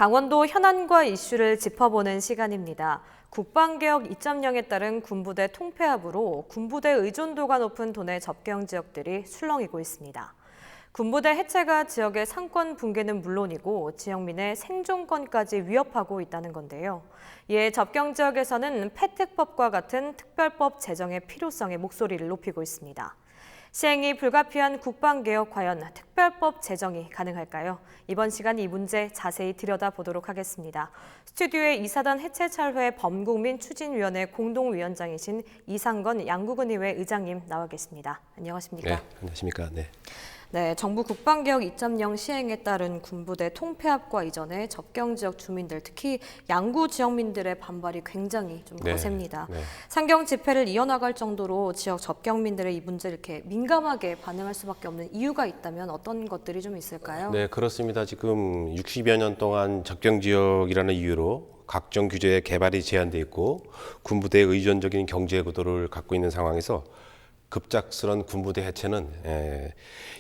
강원도 현안과 이슈를 짚어보는 시간입니다. 국방개혁 2.0에 따른 군부대 통폐합으로 군부대 의존도가 높은 도내 접경 지역들이 술렁이고 있습니다. 군부대 해체가 지역의 상권 붕괴는 물론이고 지역민의 생존권까지 위협하고 있다는 건데요. 이에 접경 지역에서는 패특법과 같은 특별법 제정의 필요성에 목소리를 높이고 있습니다. 시행이 불가피한 국방개혁 과연 특별법 제정이 가능할까요? 이번 시간 이 문제 자세히 들여다보도록 하겠습니다. 스튜디오에 이사단 해체철회 범국민 추진위원회 공동위원장이신 이상건 양구군 의회 의장님 나와 계십니다. 안녕하십니까? 네, 안녕하십니까? 네, 정부 국방개혁 2.0 시행에 따른 군부대 통폐합과 이전에 접경 지역 주민들, 특히 양구 지역민들의 반발이 굉장히 좀 거셉니다. 상경 집회를 이어나갈 정도로 지역 접경민들의 이 문제를 이렇게 민감하게 반응할 수밖에 없는 이유가 있다면 어떤 것들이 좀 있을까요? 네, 그렇습니다. 지금 60여 년 동안 접경 지역이라는 이유로 각종 규제의 개발이 제한돼 있고 군부대의 의존적인 경제 구도를 갖고 있는 상황에서 급작스런 군부대 해체는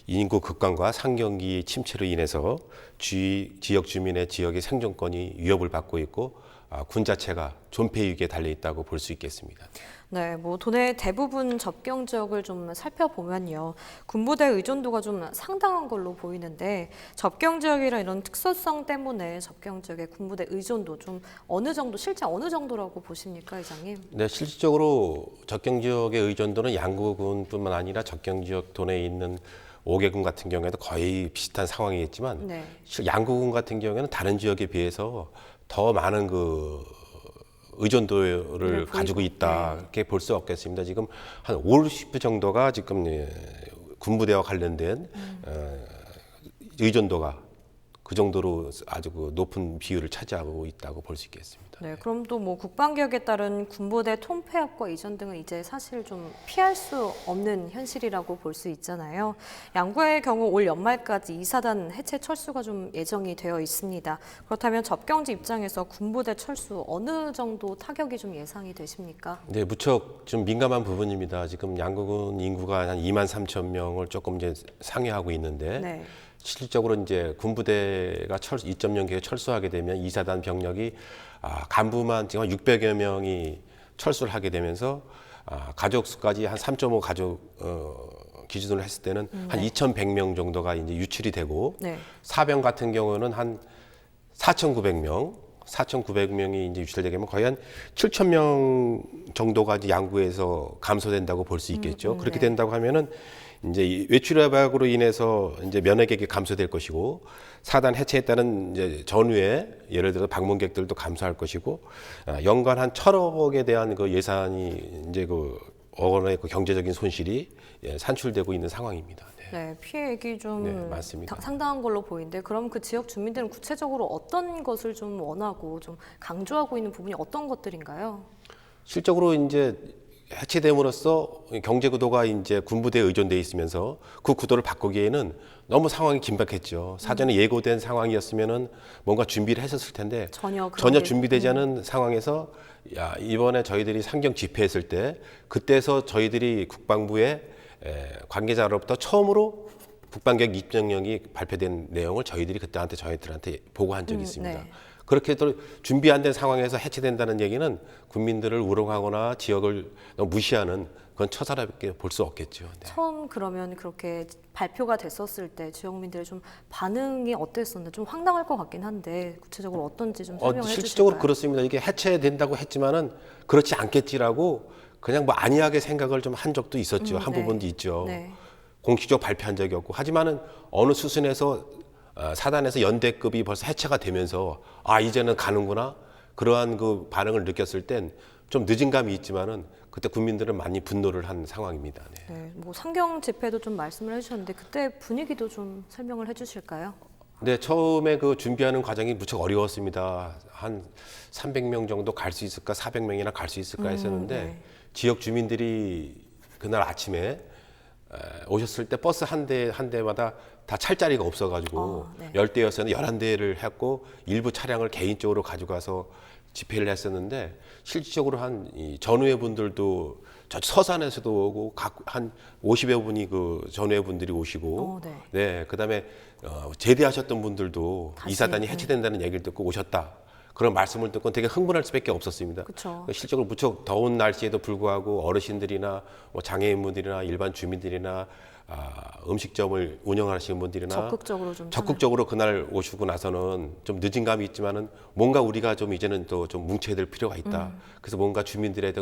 인구 급감과 상경기 침체로 인해서 지역 주민의 지역의 생존권이 위협을 받고 있고 군 자체가 존폐 위기에 달려 있다고 볼 수 있겠습니다. 네, 도내 대부분 접경 지역을 좀 살펴보면요, 군부대 의존도가 좀 상당한 걸로 보이는데 접경 지역이라 이런 특수성 때문에 접경 지역의 군부대 의존도 좀 어느 정도, 실제 어느 정도라고 보십니까, 의장님? 네, 실질적으로 접경 지역의 의존도는 양구군뿐만 아니라 접경 지역 도내에 있는 5개군 같은 경우에도 거의 비슷한 상황이겠지만 양구군 같은 경우에는 다른 지역에 비해서 더 많은 의존도를 가지고 있다 이렇게 볼 수 없겠습니다. 지금 한 50% 정도가 지금 군부대와 관련된 의존도가 그 정도로 아주 높은 비율을 차지하고 있다고 볼 수 있겠습니다. 네, 그럼 또 국방개혁에 따른 군부대 통폐합과 이전 등은 이제 사실 좀 피할 수 없는 현실이라고 볼 수 있잖아요. 양구의 경우 올 연말까지 이사단 해체 철수가 좀 예정이 되어 있습니다. 그렇다면 접경지 입장에서 군부대 철수 어느 정도 타격이 좀 예상이 되십니까? 네, 무척 좀 민감한 부분입니다. 지금 양구군 인구가 한 2만 3천 명을 조금 이제 상회하고 있는데. 실질적으로 이제 군부대가 2.0 계획 철수하게 되면 이사단 병력이 간부만 지금 600여 명이 철수를 하게 되면서 가족 수까지 한 3.5 가족 기준으로 했을 때는 한 2,100명 정도가 이제 유출이 되고 사병 같은 경우는 한 4,900명이 이제 유출되게 되면 거의 한 7,000명 정도가 이제 양구에서 감소된다고 볼 수 있겠죠. 그렇게 된다고 하면은 이제 외출협약으로 인해서 이제 면회객이 감소될 것이고 사단 해체에 따른 이제 전후에 예를 들어 방문객들도 감소할 것이고 연간 한 1,000억에 대한 그 예산이 이제 어원의 경제적인 손실이 산출되고 있는 상황입니다. 네, 피해액이 좀 상당한 걸로 보이는데 그럼 그 지역 주민들은 구체적으로 어떤 것을 좀 원하고 좀 강조하고 있는 부분이 어떤 것들인가요? 실적으로 이제 해체됨으로써 경제 구도가 이제 군부대에 의존돼 있으면서 그 구도를 바꾸기에는 너무 상황이 긴박했죠. 사전에 예고된 상황이었으면은 뭔가 준비를 했었을 텐데 전혀 준비되지 않은 상황에서 이번에 저희들이 상경 집회했을 때 그때서 저희들이 국방부의 관계자로부터 처음으로 국방개혁 2.0이 발표된 내용을 저희들이 그때한테 저희들한테 보고한 적이 있습니다. 그렇게 또 준비 안 된 상황에서 해체된다는 얘기는 국민들을 우롱하거나 지역을 너무 무시하는 그건 처사롭게 볼 수 없겠죠. 처음 그러면 그렇게 발표가 됐었을 때 지역민들의 좀 반응이 어땠었는지 좀 황당할 것 같긴 한데 구체적으로 어떤지 좀 설명해 주실까요? 실질적으로 그렇습니다. 이게 해체된다고 했지만은 그렇지 않겠지라고 그냥 안이하게 생각을 좀 한 적도 있었죠. 한 부분도 있죠. 공식적으로 발표한 적이 없고 하지만은 어느 수순에서 사단에서 연대급이 벌써 해체가 되면서 이제는 가는구나 그러한 그 반응을 느꼈을 땐 좀 늦은 감이 있지만은 그때 국민들은 많이 분노를 한 상황입니다. 상경 집회도 좀 말씀을 해주셨는데 그때 분위기도 좀 설명을 해주실까요? 네, 처음에 그 준비하는 과정이 무척 어려웠습니다. 한 300명 정도 갈 수 있을까, 400명이나 갈 수 있을까 했었는데 지역 주민들이 그날 아침에 오셨을 때 버스 한 대마다 다 찰 자리가 없어가지고 10대였었는데 11대를 했고 일부 차량을 개인적으로 가져가서 집회를 했었는데 실질적으로 이 전우회 분들도 저 서산에서도 오고 한 50여 분이 그 전우회 분들이 오시고 네. 네, 그다음에 제대하셨던 분들도 다시, 이사단이 해체된다는 얘기를 듣고 오셨다. 그런 말씀을 듣고 되게 흥분할 수밖에 없었습니다. 그쵸. 실적으로 무척 더운 날씨에도 불구하고 어르신들이나 뭐 장애인분들이나 일반 주민들이나 음식점을 운영하시는 분들이나 적극적으로 그날 오시고 나서는 좀 늦은 감이 있지만은 뭔가 우리가 좀 이제는 또 좀 뭉쳐야 될 필요가 있다. 그래서 뭔가 주민들의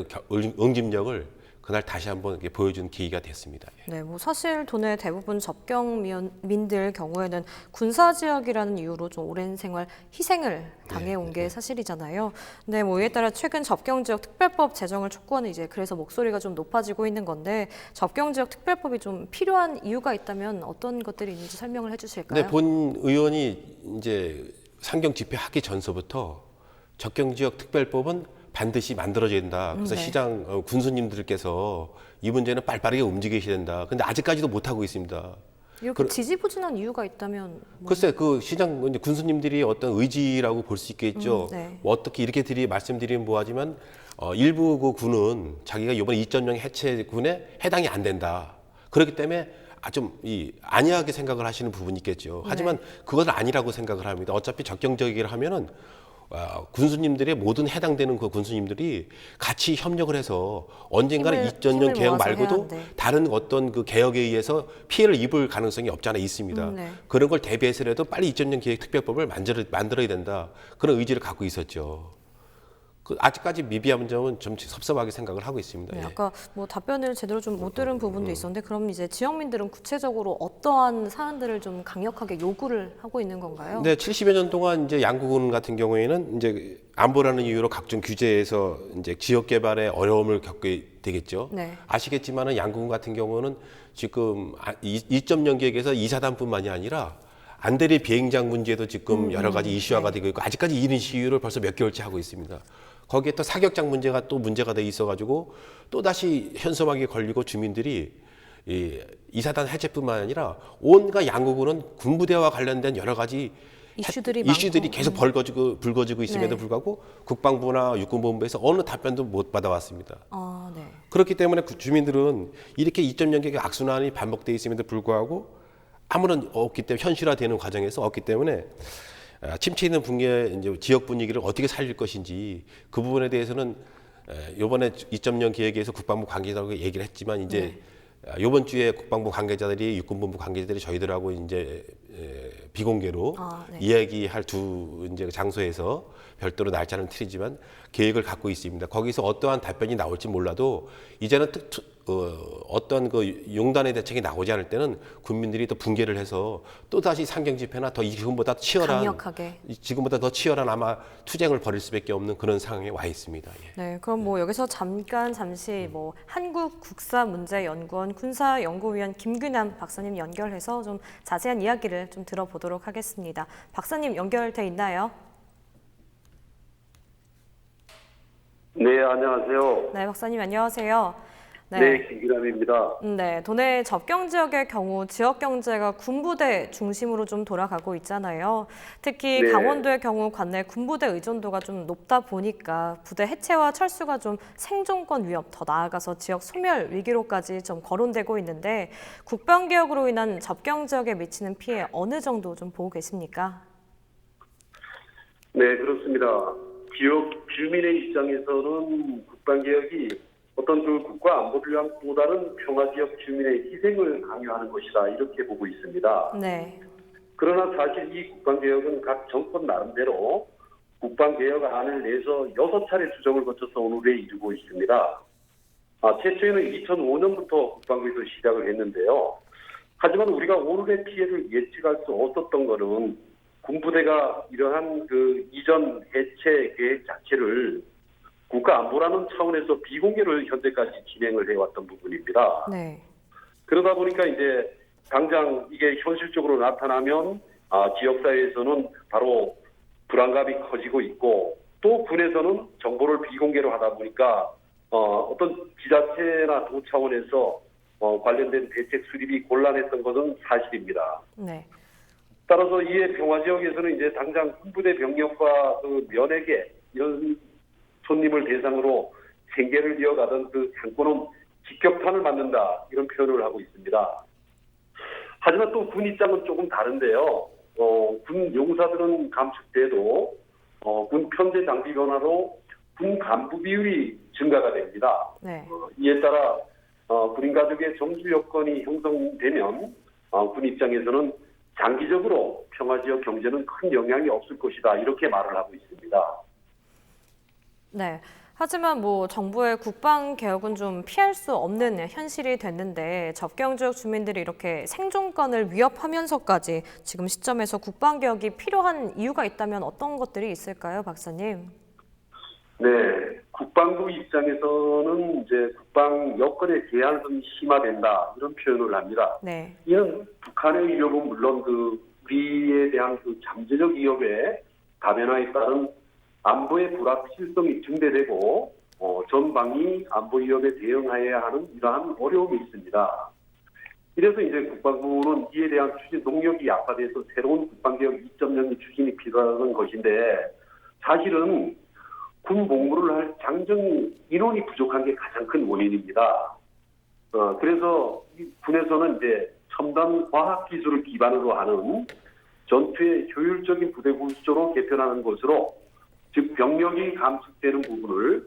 응집력을 그날 다시 한번 이렇게 보여준 계기가 됐습니다. 네, 뭐 사실 도내 대부분 접경민들 경우에는 군사 지역이라는 이유로 좀 오랜 생활 희생을 당해온 게 사실이잖아요. 근데 뭐 이에 따라 최근 접경지역 특별법 제정을 촉구하는 이제 그래서 목소리가 좀 높아지고 있는 건데 접경지역 특별법이 좀 필요한 이유가 있다면 어떤 것들이 있는지 설명을 해주실까요? 네, 본 의원이 이제 상경 집회하기 전서부터 접경지역 특별법은 반드시 만들어져야 된다. 그래서 네. 시장 군수님들께서 이 문제는 빨리빠르게 움직이셔야 된다. 근데 아직까지도 못 하고 있습니다. 이렇게 지지부진한 이유가 있다면 글쎄 그 시장 이제 군수님들이 어떤 의지라고 볼 수 있겠죠. 네. 뭐 어떻게 이렇게 말씀드리면 뭐하지만 일부 그 군은 자기가 이번에 2.0 해체군에 해당이 안 된다. 그렇기 때문에 좀 안이하게 생각을 하시는 부분이 있겠죠. 하지만 그것을 아니라고 생각을 합니다. 어차피 적경적이라 하면은 군수님들의 모든 해당되는 그 군수님들이 같이 협력을 해서 언젠가는 2.0 개혁 말고도 다른 어떤 그 개혁에 의해서 피해를 입을 가능성이 없지 않아 있습니다. 그런 걸 대비해서라도 빨리 2.0 개혁 특별법을 만들어야 된다. 그런 의지를 갖고 있었죠. 아직까지 미비한 점은 좀 섭섭하게 생각을 하고 있습니다. 네, 예. 아까 뭐 답변을 제대로 좀 못 들은 부분도 있었는데 그럼 이제 지역민들은 구체적으로 어떠한 사안들을 좀 강력하게 요구를 하고 있는 건가요? 네, 70여 년 동안 이제 양구군 같은 경우에는 이제 안보라는 이유로 각종 규제에서 이제 지역 개발에 어려움을 겪게 되겠죠. 네. 아시겠지만은 양구군 같은 경우는 지금 2.0 계획에서 이사단뿐만이 아니라 안대리 비행장 문제도 지금 여러 가지 이슈화가 되고 있고 아직까지 이런 시위를 벌써 몇 개월째 하고 있습니다. 거기에 또 사격장 문제가 또 문제가 돼 있어가지고 또 다시 현수막이 걸리고 주민들이 이사단 해체뿐만 아니라 온갖 양구군은 군부대와 관련된 여러 가지 이슈들이 계속 불거지고 있음에도 불구하고 국방부나 육군본부에서 어느 답변도 못 받아왔습니다. 네. 그렇기 때문에 주민들은 이렇게 2.0 개혁 악순환이 반복돼 있음에도 불구하고 아무런 없기 때문에 현실화되는 과정에서 없기 때문에 침체 있는 붕괴 이제 지역 분위기를 어떻게 살릴 것인지 그 부분에 대해서는 이번에 2.0 계획에서 국방부 관계자하고 얘기를 했지만 이제 이번 주에 국방부 관계자들이 육군본부 관계자들이 저희들하고 이제 비공개로 이야기할 이제 장소에서 별도로 날짜는 틀리지만 계획을 갖고 있습니다. 거기서 어떠한 답변이 나올지 몰라도 이제는 어떤 그 용단의 대책이 나오지 않을 때는 국민들이 또 붕괴를 해서 또 다시 상경 집회나 더 지금보다 지금보다 더 치열한 아마 투쟁을 벌일 수밖에 없는 그런 상황에 와 있습니다. 예. 네, 그럼 뭐 여기서 잠시 뭐 한국국사문제연구원 군사연구위원 김규남 박사님 연결해서 좀 자세한 이야기를 좀 들어보도록 하겠습니다. 박사님 연결돼 있나요? 네, 안녕하세요. 네, 박사님 안녕하세요. 네, 김기남입니다. 네, 도내 접경 지역의 경우 지역 경제가 군부대 중심으로 좀 돌아가고 있잖아요. 특히 강원도의 경우 관내 군부대 의존도가 좀 높다 보니까 부대 해체와 철수가 좀 생존권 위협, 더 나아가서 지역 소멸 위기로까지 좀 거론되고 있는데 국방 개혁으로 인한 접경 지역에 미치는 피해 어느 정도 좀 보고 계십니까? 네, 그렇습니다. 지역 주민의 입장에서는 국방 개혁이 어떤 그 국가 안보보다는 평화 지역 주민의 희생을 강요하는 것이다 이렇게 보고 있습니다. 네. 그러나 사실 이 국방 개혁은 각 정권 나름대로 국방 개혁 안을 내서 6차례 수정을 거쳐서 오늘에 이르고 있습니다. 최초에는 2005년부터 국방부에서 시작을 했는데요. 하지만 우리가 오늘의 피해를 예측할 수 없었던 것은 군부대가 이러한 그 이전 해체 계획 자체를 국가 안보라는 차원에서 비공개를 현재까지 진행을 해왔던 부분입니다. 네. 그러다 보니까 이제 당장 이게 현실적으로 나타나면 지역사회에서는 바로 불안감이 커지고 있고 또 군에서는 정보를 비공개로 하다 보니까 어떤 지자체나 도 차원에서 관련된 대책 수립이 곤란했던 것은 사실입니다. 네. 따라서 이에 평화 지역에서는 이제 당장 군부대 병력과 그 면회계 이런 손님을 대상으로 생계를 이어가던 그 상권은 직격탄을 맞는다 이런 표현을 하고 있습니다. 하지만 또 군 입장은 조금 다른데요. 군 용사들은 감축돼도 군 편제 장비 변화로 군 간부 비율이 증가가 됩니다. 네. 이에 따라 군인 가족의 정주 여건이 형성되면 군 입장에서는 장기적으로 평화지역 경제는 큰 영향이 없을 것이다 이렇게 말을 하고 있습니다. 네. 하지만 뭐 정부의 국방 개혁은 좀 피할 수 없는 현실이 됐는데 접경 지역 주민들이 이렇게 생존권을 위협하면서까지 지금 시점에서 국방 개혁이 필요한 이유가 있다면 어떤 것들이 있을까요, 박사님? 네, 국방부 입장에서는 이제 국방 여건의 제한은 심화된다 이런 표현을 합니다. 네. 이는 북한의 위협은 물론 우리에 대한 잠재적 위협의 다변화에 따른 안보의 불확실성이 증대되고 전방위 안보 위협에 대응해야 하는 이러한 어려움이 있습니다. 이래서 이제 국방부는 이에 대한 추진 동력이 약화돼서 새로운 국방개혁 2.0의 추진이 필요한 것인데 사실은 군 복무를 할 장정 인원이 부족한 게 가장 큰 원인입니다. 그래서 군에서는 이제 첨단 과학 기술을 기반으로 하는 전투의 효율적인 부대 구조로 개편하는 것으로 즉 병력이 감축되는 부분을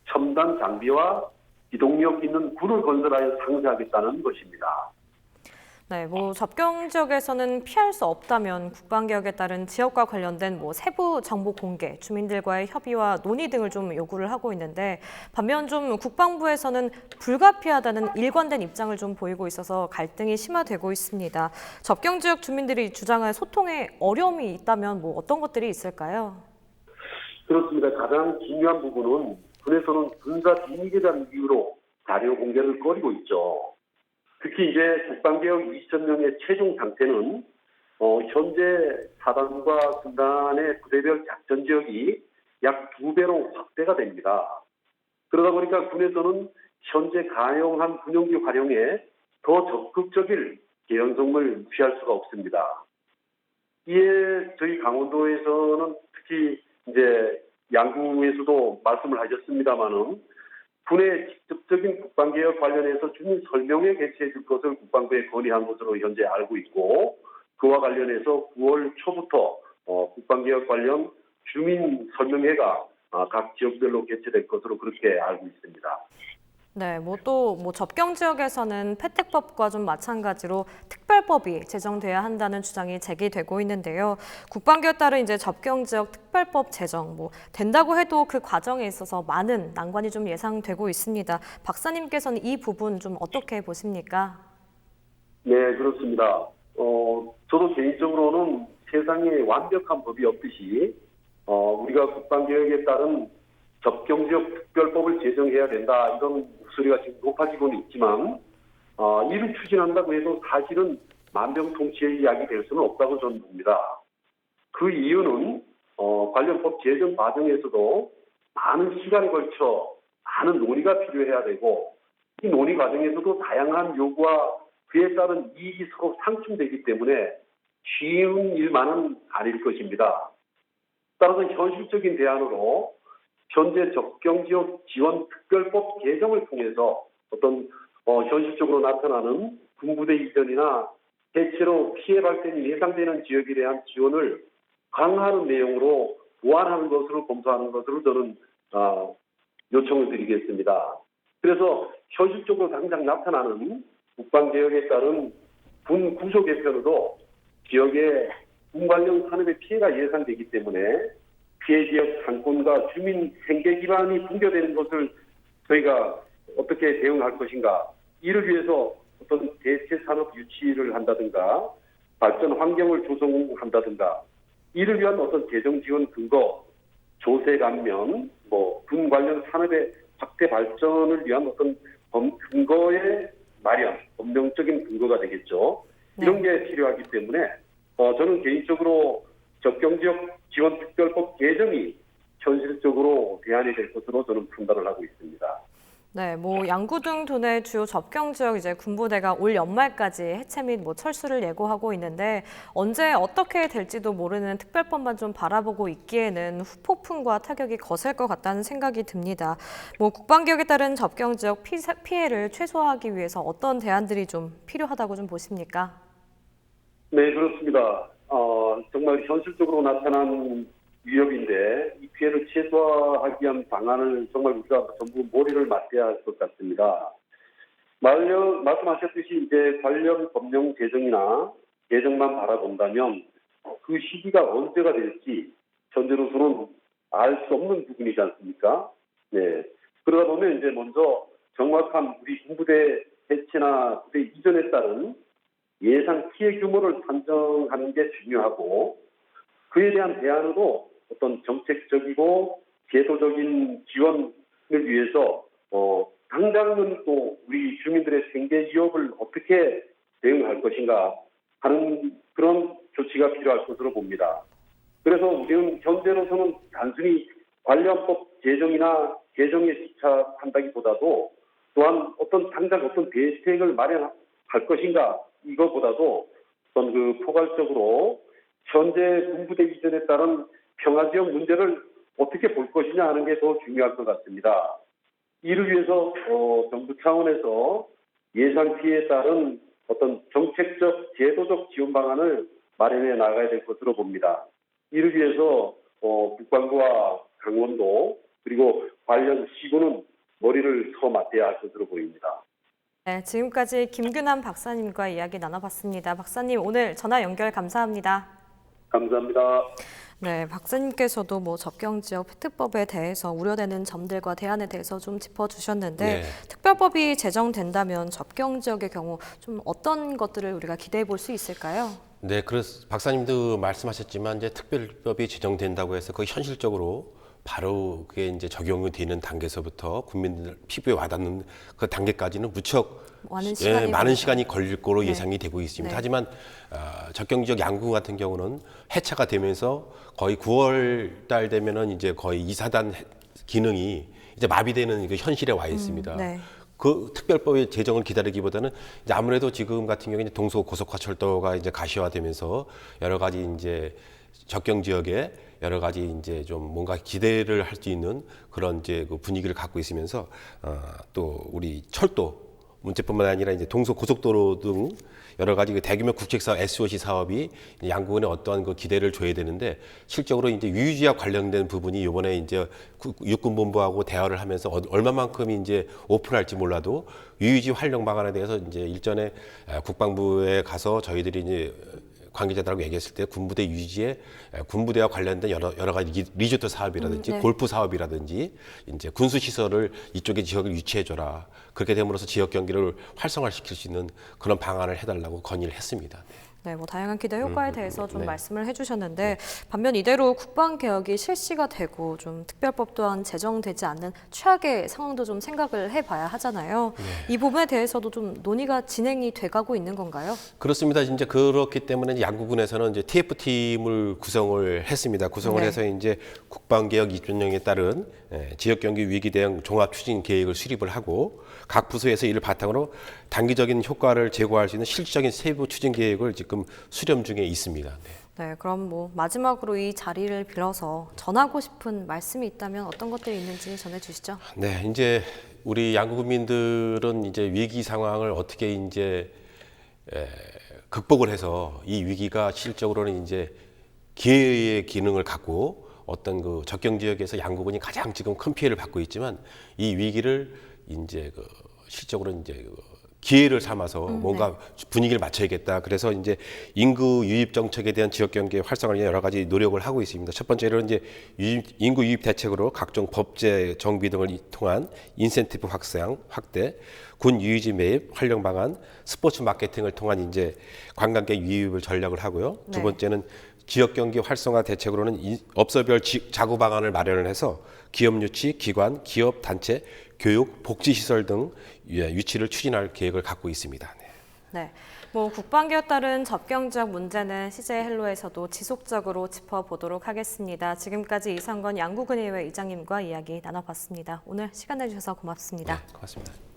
첨단 장비와 기동력 있는 군을 건설하여 상세하겠다는 것입니다. 네, 뭐 접경 지역에서는 피할 수 없다면 국방 개혁에 따른 지역과 관련된 뭐 세부 정보 공개, 주민들과의 협의와 논의 등을 좀 요구를 하고 있는데 반면 좀 국방부에서는 불가피하다는 일관된 입장을 좀 보이고 있어서 갈등이 심화되고 있습니다. 접경 지역 주민들이 주장할 소통에 어려움이 있다면 뭐 어떤 것들이 있을까요? 그렇습니다. 가장 중요한 부분은 군에서는 군사 비밀에 대한 이유로 자료 공개를 꺼리고 있죠. 특히 이제 국방개혁 2.0의 최종 상태는 현재 사단과 군단의 부대별 작전 지역이 약 2배로 확대가 됩니다. 그러다 보니까 군에서는 현재 가용한 군용기 활용에 더 적극적인 개연성을 취할 수가 없습니다. 이에 저희 강원도에서는 특히 이제 양구에서도 말씀을 하셨습니다마는 군의 직접적인 국방개혁 관련해서 주민 설명회 개최해 줄 것을 국방부에 건의한 것으로 현재 알고 있고 그와 관련해서 9월 초부터 국방개혁 관련 주민 설명회가 각 지역별로 개최될 것으로 그렇게 알고 있습니다. 네, 뭐 또 접경 지역에서는 패택법과 좀 마찬가지로 특별법이 제정돼야 한다는 주장이 제기되고 있는데요. 국방개혁에 따른 이제 접경 지역 특별법 제정 된다고 해도 그 과정에 있어서 많은 난관이 좀 예상되고 있습니다. 박사님께서는 이 부분 좀 어떻게 보십니까? 네, 그렇습니다. 저도 개인적으로는 세상에 완벽한 법이 없듯이 우리가 국방개혁에 따른 접경지역 특별법을 제정해야 된다 이런 목소리가 지금 높아지고는 있지만 이를 추진한다고 해도 사실은 만병통치의 이야기 될 수는 없다고 저는 봅니다. 그 이유는 관련 법 제정 과정에서도 많은 시간에 걸쳐 많은 논의가 필요해야 되고 이 논의 과정에서도 다양한 요구와 그에 따른 이익이 서로 상충되기 때문에 쉬운 일만은 아닐 것입니다. 따라서 현실적인 대안으로 현재 접경지역 지원특별법 개정을 통해서 어떤 현실적으로 나타나는 군부대 이전이나 대체로 피해 발생이 예상되는 지역에 대한 지원을 강화하는 내용으로 보완하는 것으로 검토하는 것으로 저는 요청을 드리겠습니다. 그래서 현실적으로 당장 나타나는 국방개혁에 따른 군 구조 개편으로 지역의 군 관련 산업의 피해가 예상되기 때문에 피해 지역 상권과 주민 생계 기반이 붕괴되는 것을 저희가 어떻게 대응할 것인가. 이를 위해서 어떤 대체 산업 유치를 한다든가 발전 환경을 조성한다든가 이를 위한 어떤 재정 지원 근거, 조세 감면, 군 관련 산업의 확대 발전을 위한 어떤 근거의 마련, 법령적인 근거가 되겠죠. 이런 게 필요하기 때문에 저는 개인적으로 접경지역 지원특별법 개정이 현실적으로 대안이 될 것으로 저는 판단을 하고 있습니다. 네, 뭐 양구등 도내 주요 접경 지역 이제 군부대가 올 연말까지 해체 및 뭐 철수를 예고하고 있는데 언제 어떻게 될지도 모르는 특별법만 좀 바라보고 있기에는 후폭풍과 타격이 거셀 것 같다는 생각이 듭니다. 뭐 국방개혁에 따른 접경 지역 피해를 최소화하기 위해서 어떤 대안들이 좀 필요하다고 좀 보십니까? 네, 그렇습니다. 정말 현실적으로 나타난 위협인데 이 피해를 최소화하기 위한 방안을 정말 우리가 전부 머리를 맞대야 할 것 같습니다. 말씀하셨듯이 이제 관련 법령 제정이나 개정만 바라본다면 그 시기가 언제가 될지 현재로서는 알 수 없는 부분이지 않습니까? 네. 그러다 보면 이제 먼저 정확한 우리 군부대 해체나 부대 이전에 따른 예상 피해 규모를 산정하는 게 중요하고 그에 대한 대안으로 어떤 정책적이고 제도적인 지원을 위해서 당장은 또 우리 주민들의 생계 위협을 어떻게 대응할 것인가 하는 그런 조치가 필요할 것으로 봅니다. 그래서 우리는 현재로서는 단순히 관련법 제정이나 개정에 집착한다기보다도 또한 당장 어떤 대책을 마련할 것인가 이거보다도 어떤 포괄적으로 현재 군부대 이전에 따른 평화지역 문제를 어떻게 볼 것이냐 하는 게 더 중요할 것 같습니다. 이를 위해서 정부 차원에서 예상 피해에 따른 어떤 정책적, 제도적 지원 방안을 마련해 나가야 될 것으로 봅니다. 이를 위해서 국방부와 강원도 그리고 관련 시군은 머리를 맞대야 할 것으로 보입니다. 네, 지금까지 김규남 박사님과 이야기 나눠봤습니다. 박사님 오늘 전화 연결 감사합니다. 감사합니다. 네, 박사님께서도 뭐 접경지역 특법에 대해서 우려되는 점들과 대안에 대해서 좀 짚어주셨는데 네. 특별법이 제정된다면 접경지역의 경우 좀 어떤 것들을 우리가 기대해 볼 수 있을까요? 네, 그래서 박사님도 말씀하셨지만 이제 특별법이 제정된다고 해서 그 현실적으로 바로 그게 이제 적용이 되는 단계에서부터 국민들 피부에 와닿는 그 단계까지는 무척 많은 시간이 걸릴 거로 예상이 되고 있습니다. 네. 하지만 접경 지역 양구 같은 경우는 해체가 되면서 거의 9월 달 되면은 이제 거의 2사단 기능이 이제 마비되는 그 현실에 와 있습니다. 네. 그 특별법의 제정을 기다리기보다는 이제 아무래도 지금 같은 경우에 동서 고속화철도가 이제 가시화되면서 여러 가지 이제 접경 지역에 여러 가지 이제 좀 뭔가 기대를 할 수 있는 그런 이제 그 분위기를 갖고 있으면서 또 우리 철도 문제뿐만 아니라 이제 동서 고속도로 등 여러 가지 그 대규모 국책사업 SOC 사업이 양구군에 어떠한 그 기대를 줘야 되는데 실적으로 이제 유유지와 관련된 부분이 이번에 이제 육군본부하고 대화를 하면서 얼마만큼 이제 오픈할지 몰라도 유유지 활용 방안에 대해서 이제 일전에 국방부에 가서 저희들이 이제 관계자들하고 얘기했을 때 군부대 유지에 군부대와 관련된 여러 가지 리조트 사업이라든지 네. 골프 사업이라든지 이제 군수 시설을 이쪽에 지역을 유치해줘라. 그렇게 됨으로써 지역 경기를 활성화시킬 수 있는 그런 방안을 해달라고 건의를 했습니다. 네, 뭐 다양한 기대 효과에 대해서 좀 네. 말씀을 해주셨는데 반면 이대로 국방 개혁이 실시가 되고 좀 특별법 또한 제정되지 않는 최악의 상황도 좀 생각을 해봐야 하잖아요. 이 부분에 대해서도 좀 논의가 진행이 돼가고 있는 건가요? 그렇습니다. 이제 그렇기 때문에 양구군에서는 이제 TF팀을 구성을 했습니다. 구성을 네. 해서 이제 국방개혁 2.0에 따른 지역 경기 위기 대응 종합 추진 계획을 수립을 하고 각 부서에서 이를 바탕으로 단기적인 효과를 제고할 수 있는 실질적인 세부 추진 계획을 지금 수렴 중에 있습니다. 네. 네, 그럼 뭐 마지막으로 이 자리를 빌어서 전하고 싶은 말씀이 있다면 어떤 것들이 있는지 전해주시죠. 네, 이제 우리 양구군민들은 이제 위기 상황을 어떻게 이제 극복을 해서 이 위기가 실적으로는 이제 기회의 기능을 갖고 어떤 그 접경 지역에서 양구군이 가장 지금 큰 피해를 받고 있지만 이 위기를 이제 그 실적으로 이제 기회를 삼아서 뭔가 분위기를 맞춰야겠다. 그래서 이제 인구 유입 정책에 대한 지역 경계 활성화를 위해 여러 가지 노력을 하고 있습니다. 첫 번째로는 이제 인구 유입 대책으로 각종 법제 정비 등을 통한 인센티브 확대, 군 유유지 매입 활용 방안, 스포츠 마케팅을 통한 이제 관광객 유입을 전략을 하고요. 두 네. 번째는 지역 경기 활성화 대책으로는 업소별 자구 방안을 마련을 해서 기업 유치, 기관, 기업 단체, 교육, 복지 시설 등 유치를 추진할 계획을 갖고 있습니다. 네. 국방개혁 따른 접경 지역 문제는 CJ 헬로에서도 지속적으로 짚어보도록 하겠습니다. 지금까지 이성건 양구군의회 의장님과 이야기 나눠봤습니다. 오늘 시간 내주셔서 고맙습니다. 네, 고맙습니다.